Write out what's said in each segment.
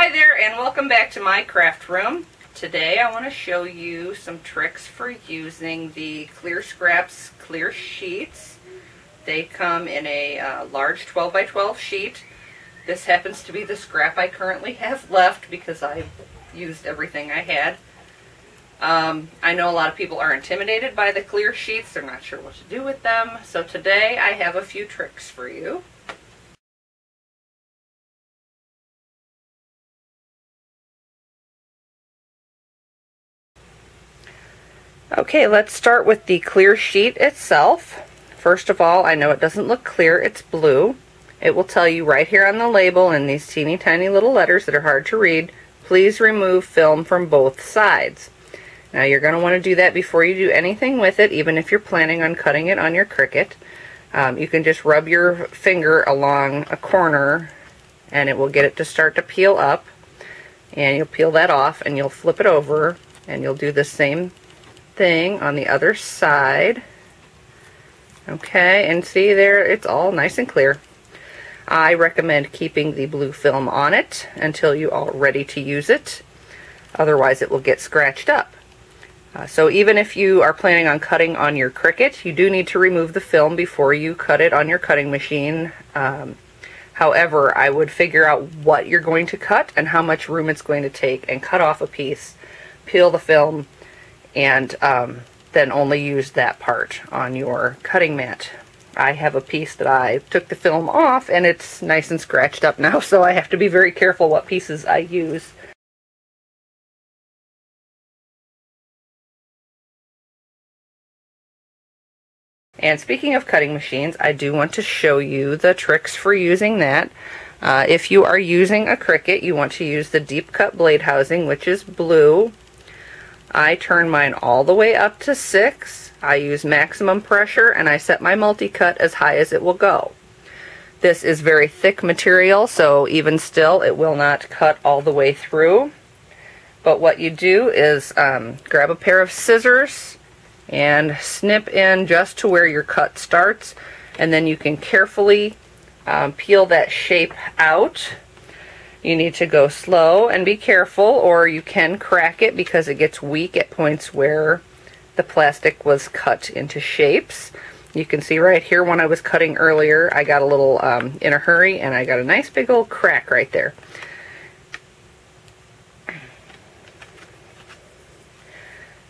Hi there, and welcome back to my craft room. Today I want to show you some tricks for using the Clear Scraps clear sheets. They come in a large 12 by 12 sheet. This happens to be the scrap I currently have left because I've used everything I had. I know a lot of people are intimidated by the clear sheets. They're not sure what to do with them. So today I have a few tricks for you. Okay, let's start with the clear sheet itself. First of all, I know it doesn't look clear, it's blue. It will tell you right here on the label in these teeny tiny little letters that are hard to read, please remove film from both sides. Now you're going to want to do that before you do anything with it, even if you're planning on cutting it on your Cricut. You can just rub your finger along a corner and it will get it to start to peel up. And you'll peel that off and you'll flip it over and you'll do the same thing on the other side. Okay, and see there, it's all nice and clear. I recommend keeping the blue film on it until you are ready to use it. Otherwise it will get scratched up. So even if you are planning on cutting on your Cricut, you do need to remove the film before you cut it on your cutting machine. However, I would figure out what you're going to cut and how much room it's going to take and cut off a piece, peel the film, and then only use that part on your cutting mat. I have a piece that I took the film off and it's nice and scratched up now, so I have to be very careful what pieces I use. And speaking of cutting machines, I do want to show you the tricks for using that. If you are using a Cricut, you want to use the deep cut blade housing, which is blue. I turn mine all the way up to 6. I use maximum pressure and I set my multi-cut as high as it will go. This is very thick material, so even still it will not cut all the way through. But what you do is grab a pair of scissors and snip in just to where your cut starts, and then you can carefully peel that shape out. You need to go slow and be careful, or you can crack it because it gets weak at points where the plastic was cut into shapes. You can see right here when I was cutting earlier, I got a little in a hurry and I got a nice big old crack right there.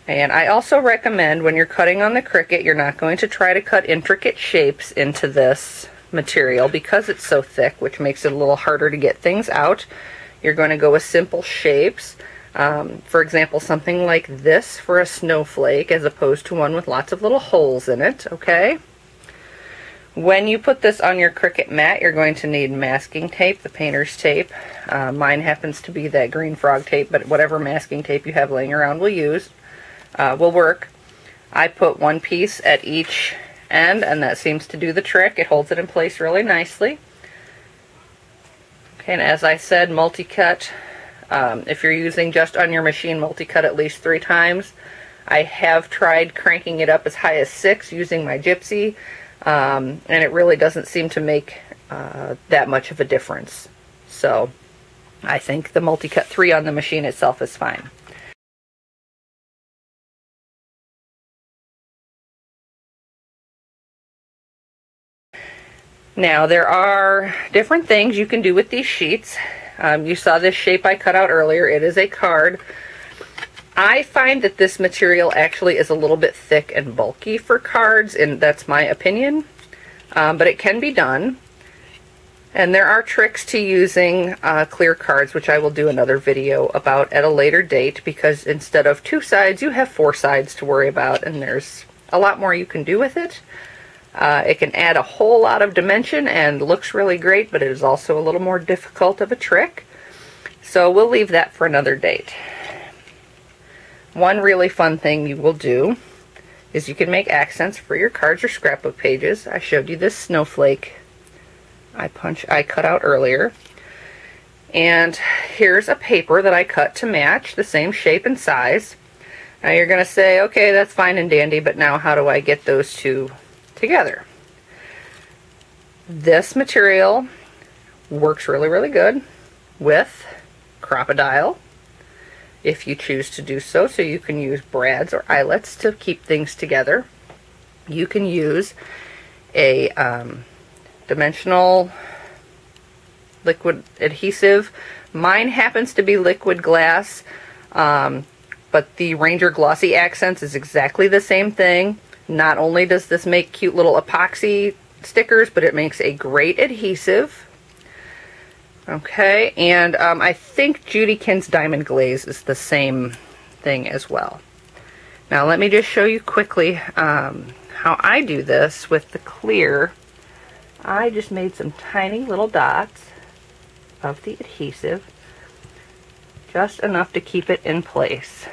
And I also recommend when you're cutting on the Cricut, you're not going to try to cut intricate shapes into this material because it's so thick, which makes it a little harder to get things out. You're going to go with simple shapes. For example, something like this for a snowflake as opposed to one with lots of little holes in it, okay? When you put this on your Cricut mat, you're going to need masking tape, the painter's tape. Mine happens to be that green frog tape, but whatever masking tape you have laying around will work. I put one piece at each end, and that seems to do the trick. It holds it in place really nicely. Okay, and as I said, multi-cut. If you're using just on your machine, multi-cut at least 3 times. I have tried cranking it up as high as 6 using my Gypsy, and it really doesn't seem to make that much of a difference. So I think the multi-cut 3 on the machine itself is fine. Now there are different things you can do with these sheets. You saw this shape I cut out earlier. It is a card. I find that this material actually is a little bit thick and bulky for cards, and that's my opinion. But it can be done. And there are tricks to using clear cards, which I will do another video about at a later date, because instead of 2 sides, you have 4 sides to worry about, and there's a lot more you can do with it. It can add a whole lot of dimension and looks really great, but it is also a little more difficult of a trick. So we'll leave that for another date. One really fun thing you will do is you can make accents for your cards or scrapbook pages. I showed you this snowflake I cut out earlier. And here's a paper that I cut to match the same shape and size. Now you're going to say, okay, that's fine and dandy, but now how do I get those two together? This material works really, really good with Crop-A-Dile, if you choose to do so. So you can use brads or eyelets to keep things together. You can use a dimensional liquid adhesive. Mine happens to be liquid glass, but the Ranger Glossy Accents is exactly the same thing. Not only does this make cute little epoxy stickers, but it makes a great adhesive. Okay, and I think Judykin's Diamond Glaze is the same thing as well. Now let me just show you quickly how I do this with the clear. I just made some tiny little dots of the adhesive, just enough to keep it in place.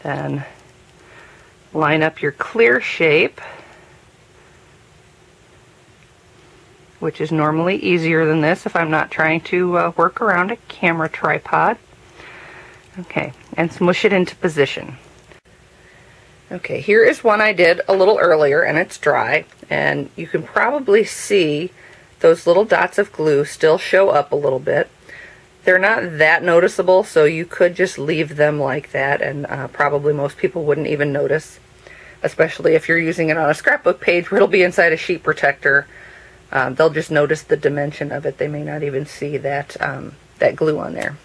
Then line up your clear shape, which is normally easier than this if I'm not trying to work around a camera tripod. Okay, and smush it into position. Okay, here is one I did a little earlier, and it's dry, and you can probably see those little dots of glue still show up a little bit. They're not that noticeable, so you could just leave them like that, and probably most people wouldn't even notice, especially if you're using it on a scrapbook page where it'll be inside a sheet protector. They'll just notice the dimension of it. They may not even see that, that glue on there.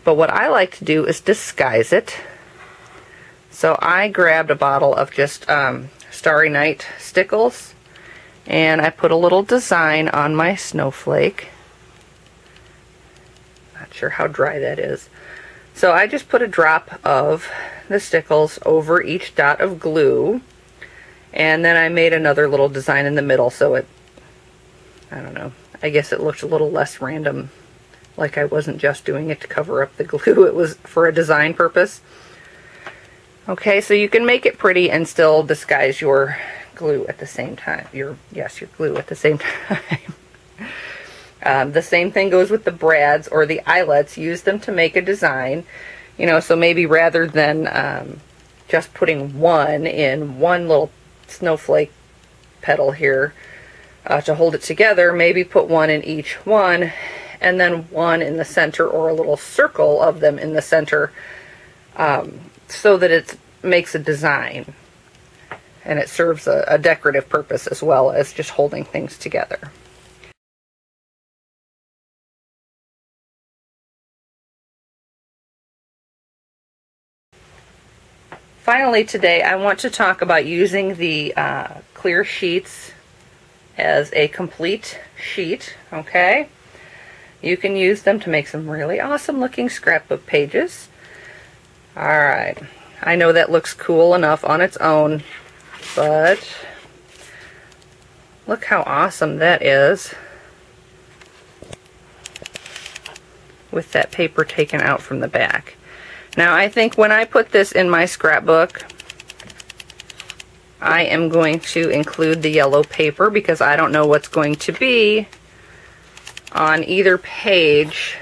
But what I like to do is disguise it. So I grabbed a bottle of just Starry Night Stickles, and I put a little design on my snowflake. Not sure how dry that is. So I just put a drop of the Stickles over each dot of glue, and then I made another little design in the middle, so it, I don't know, I guess it looked a little less random, like I wasn't just doing it to cover up the glue, it was for a design purpose. Okay, so you can make it pretty and still disguise your glue at the same time. Your glue at the same time. The same thing goes with the brads or the eyelets. Use them to make a design. You know, so maybe rather than just putting one in one little snowflake petal here to hold it together, maybe put one in each one, and then one in the center, or a little circle of them in the center, so that it makes a design, and it serves a decorative purpose as well as just holding things together. Finally today I want to talk about using the clear sheets as a complete sheet. Okay, you can use them to make some really awesome looking scrapbook pages. Alright, I know that looks cool enough on its own, but look how awesome that is with that paper taken out from the back. Now I think when I put this in my scrapbook, I am going to include the yellow paper because I don't know what's going to be on either page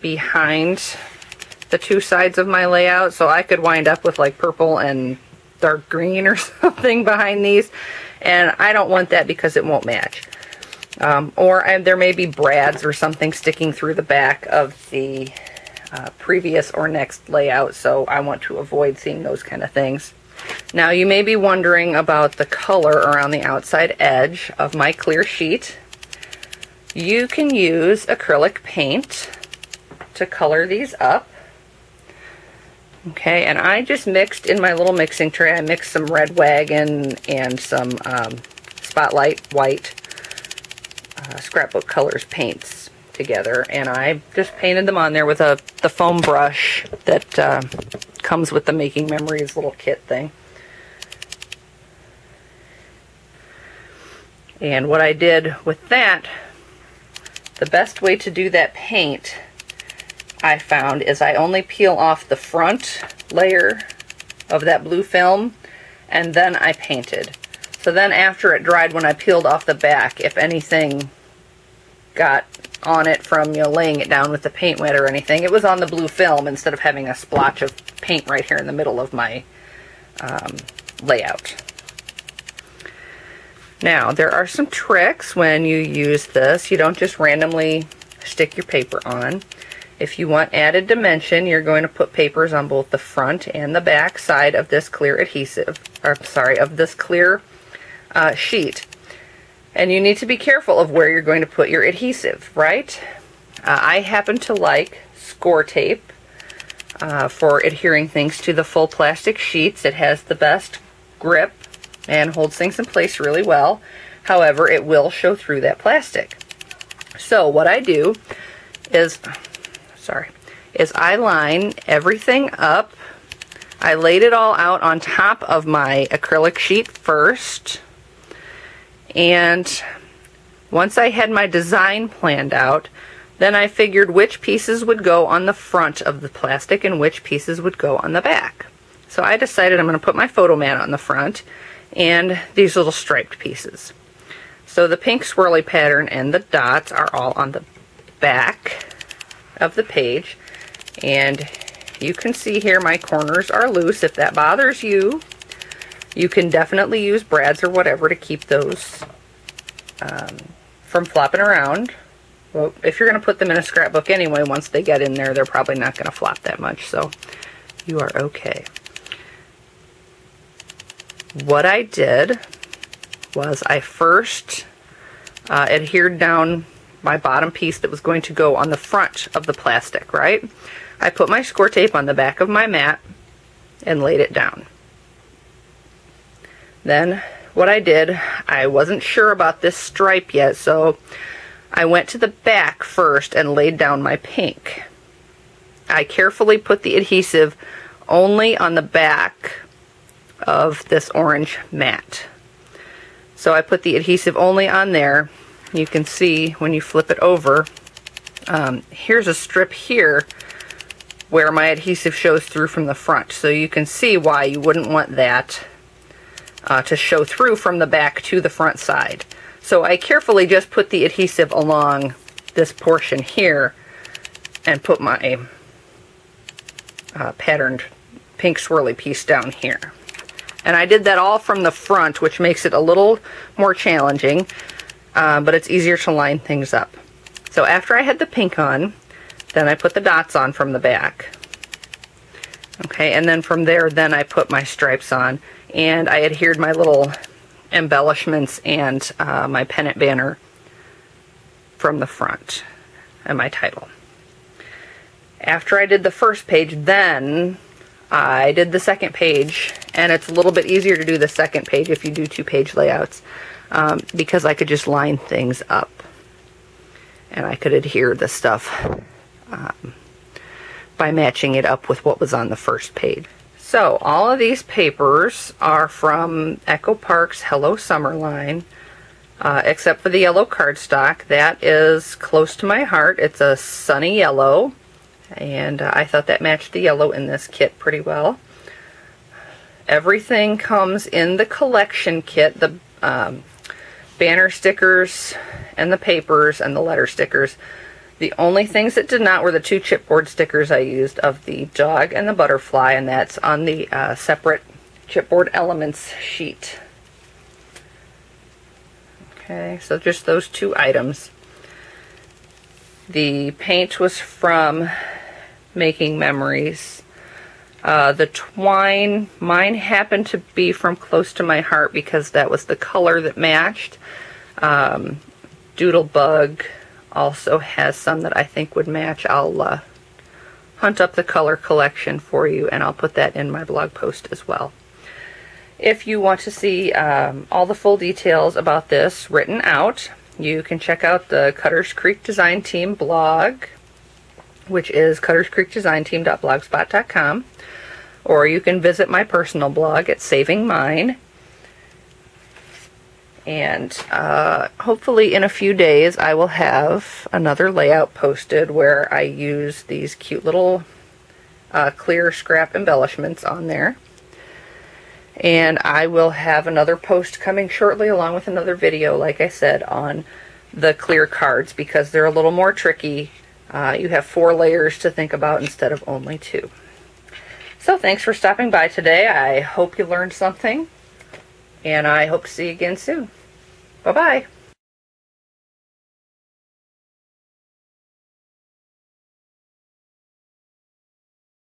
behind the two sides of my layout, so I could wind up with like purple and dark green or something behind these, and I don't want that because it won't match. Or there may be brads or something sticking through the back of the previous or next layout, so I want to avoid seeing those kind of things. Now you may be wondering about the color around the outside edge of my clear sheet. You can use acrylic paint to color these up. Okay, and I just mixed in my little mixing tray, I mixed some Red Wagon and some Spotlight White Scrapbook Colors paints together, and I just painted them on there with the foam brush that comes with the Making Memories little kit thing. And what I did with that, the best way to do that paint, I found, is I only peel off the front layer of that blue film, and then I painted. So then after it dried, when I peeled off the back, if anything got on it from, you know, laying it down with the paint wet or anything, it was on the blue film instead of having a splotch of paint right here in the middle of my layout. Now, there are some tricks when you use this. You don't just randomly stick your paper on. If you want added dimension, you're going to put papers on both the front and the back side of this clear adhesive, or sorry, of this clear sheet. And you need to be careful of where you're going to put your adhesive, right? I happen to like score tape for adhering things to the full plastic sheets. It has the best grip and holds things in place really well. However, it will show through that plastic. So what I do is, I line everything up. I laid it all out on top of my acrylic sheet first. And once I had my design planned out, then I figured which pieces would go on the front of the plastic and which pieces would go on the back. So I decided I'm going to put my photo mat on the front and these little striped pieces. So the pink swirly pattern and the dots are all on the back of the page. And you can see here my corners are loose. If that bothers you, you can definitely use brads or whatever to keep those from flopping around. Well, if you're going to put them in a scrapbook anyway, once they get in there, they're probably not going to flop that much, so you are okay. What I did was I first adhered down my bottom piece that was going to go on the front of the plastic, right? I put my score tape on the back of my mat and laid it down. Then what I did, I wasn't sure about this stripe yet, so I went to the back first and laid down my pink. I carefully put the adhesive only on the back of this orange mat. So I put the adhesive only on there. You can see when you flip it over, here's a strip here where my adhesive shows through from the front. So you can see why you wouldn't want that to show through from the back to the front side. So I carefully just put the adhesive along this portion here and put my patterned pink swirly piece down here. And I did that all from the front, which makes it a little more challenging, but it's easier to line things up. So after I had the pink on, then I put the dots on from the back. Okay, and then from there, then I put my stripes on, and I adhered my little embellishments and my pennant banner from the front and my title. After I did the first page, then I did the second page, and it's a little bit easier to do the second page if you do two-page layouts because I could just line things up and I could adhere the stuff by matching it up with what was on the first page. So all of these papers are from Echo Park's Hello Summer line, except for the yellow cardstock. That is close to my heart. It's a sunny yellow, and I thought that matched the yellow in this kit pretty well. Everything comes in the collection kit, the banner stickers and the papers and the letter stickers. The only things that did not were the two chipboard stickers I used of the dog and the butterfly, and that's on the separate chipboard elements sheet. Okay, so just those two items. The paint was from Making Memories. The twine, mine happened to be from Close to My Heart because that was the color that matched. Doodlebug also has some that I think would match. I'll hunt up the color collection for you, and I'll put that in my blog post as well. If you want to see all the full details about this written out, you can check out the Cutters Creek Design Team blog, which is cutterscreekdesignteam.blogspot.com, or you can visit my personal blog at Saving Mine. And hopefully in a few days I will have another layout posted where I use these cute little clear scrap embellishments on there. And I will have another post coming shortly along with another video, like I said, on the clear cards because they're a little more tricky. You have 4 layers to think about instead of only 2. So thanks for stopping by today. I hope you learned something, and I hope to see you again soon. Bye-bye.